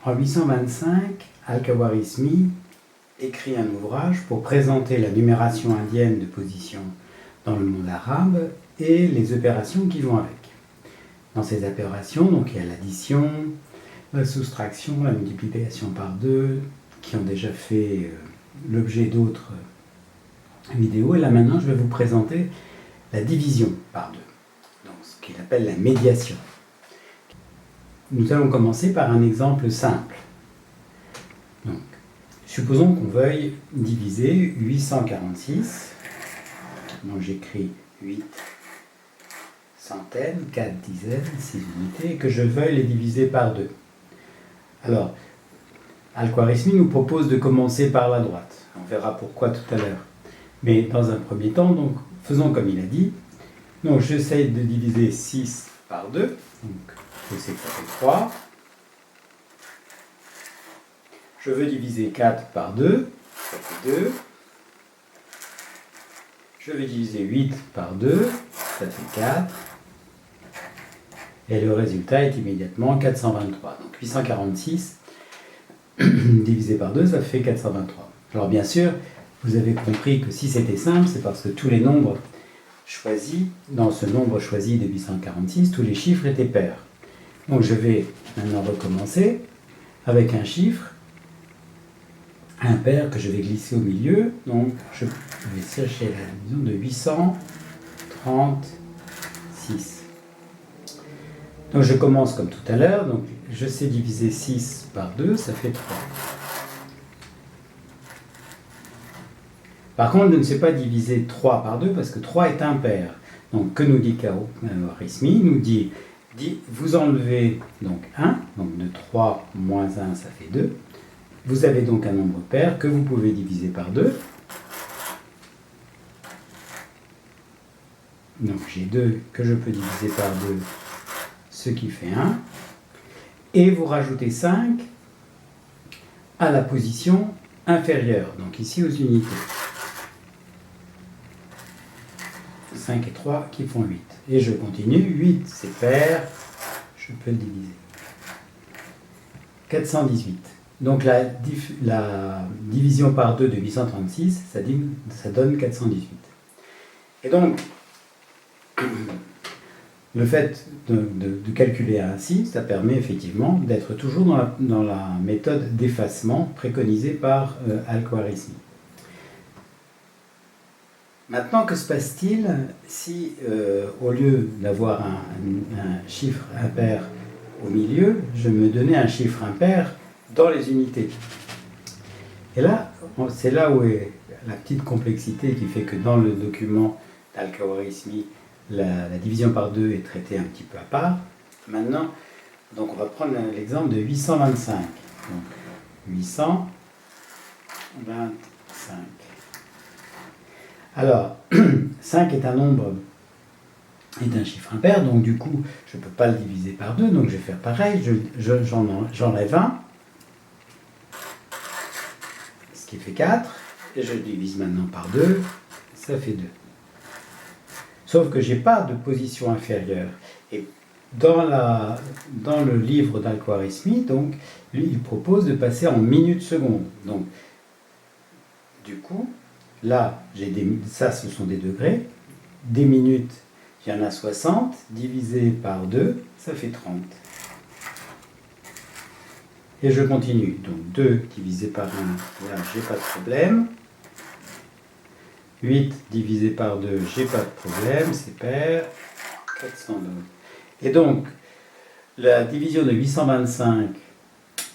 En 825, Al-Khawarizmi écrit un ouvrage pour présenter la numération indienne de position dans le monde arabe et les opérations qui vont avec. Dans ces opérations, donc, il y a l'addition, la soustraction, la multiplication par 2, qui ont déjà fait l'objet d'autres vidéos. Et là maintenant, je vais vous présenter la division par 2, donc ce qu'il appelle la médiation. Nous allons commencer par un exemple simple. Donc, supposons qu'on veuille diviser 846. Donc j'écris 8 centaines, 4 dizaines, 6 unités, et que je veuille les diviser par 2. Alors, Al-Khwarizmi nous propose de commencer par la droite. On verra pourquoi tout à l'heure. Mais dans un premier temps, donc, faisons comme il a dit. Donc j'essaie de diviser 6 par 2. Donc je sais que ça fait 3. Je veux diviser 4 par 2. Ça fait 2. Je vais diviser 8 par 2. Ça fait 4. Et le résultat est immédiatement 423. Donc 846 divisé par 2, ça fait 423. Alors bien sûr, vous avez compris que si c'était simple, c'est parce que tous les nombres choisis, dans ce nombre choisi de 846, tous les chiffres étaient pairs. Donc je vais maintenant recommencer avec un chiffre impair que je vais glisser au milieu. Donc je vais chercher la division de 836. Donc je commence comme tout à l'heure, donc je sais diviser 6 par 2, ça fait 3. Par contre, je ne sais pas diviser 3 par 2 parce que 3 est impair. Donc que nous dit Khwarizmi? Il nous dit, vous enlevez donc 1, donc de 3 moins 1, ça fait 2. Vous avez donc un nombre pair que vous pouvez diviser par 2. Donc j'ai 2 que je peux diviser par 2. Ce qui fait 1, et vous rajoutez 5 à la position inférieure, donc ici aux unités. 5 et 3 qui font 8. Et je continue, 8 c'est pair, je peux le diviser. 418. Donc la division par 2 de 836, ça donne 418. Et donc, le fait de calculer ainsi, ça permet effectivement d'être toujours dans la méthode d'effacement préconisée par Al-Khwarizmi. Maintenant, que se passe-t-il si, au lieu d'avoir un chiffre impair au milieu, je me donnais un chiffre impair dans les unités? Et là, c'est là où est la petite complexité qui fait que dans le document d'Al-Khwarizmi, la division par 2 est traitée un petit peu à part. Maintenant, donc on va prendre l'exemple de 825. Donc 825. Alors, 5 est un nombre, est un chiffre impair, donc du coup, je ne peux pas le diviser par 2, donc je vais faire pareil, j'enlève 1, ce qui fait 4, et je le divise maintenant par 2, ça fait 2. Sauf que je n'ai pas de position inférieure. Et dans le livre d'Al-Khwarizmi, donc, lui, il propose de passer en minutes secondes. Donc, du coup, là, ça, ce sont des degrés. Des minutes, il y en a 60. Divisé par 2, ça fait 30. Et je continue. Donc, 2 divisé par 1, là, j'ai pas de problème. 8 divisé par 2, j'ai pas de problème, c'est pair, 412. Et donc, la division de 825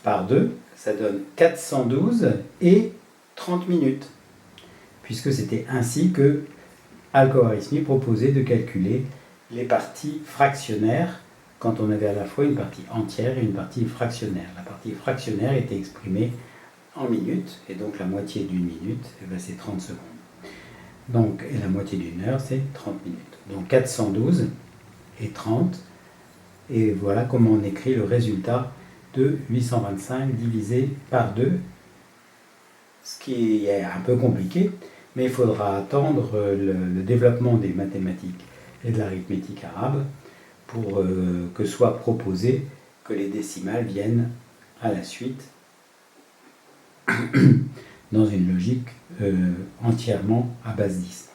par 2, ça donne 412 et 30 minutes, puisque c'était ainsi que Al-Khwarizmi proposait de calculer les parties fractionnaires quand on avait à la fois une partie entière et une partie fractionnaire. La partie fractionnaire était exprimée en minutes, et donc la moitié d'une minute, c'est 30 secondes. Donc, et la moitié d'une heure, c'est 30 minutes. Donc 412 et 30. Et voilà comment on écrit le résultat de 825 divisé par 2. Ce qui est un peu compliqué, mais il faudra attendre le développement des mathématiques et de l'arithmétique arabe pour que soit proposé que les décimales viennent à la suite dans une logique entièrement à base 10.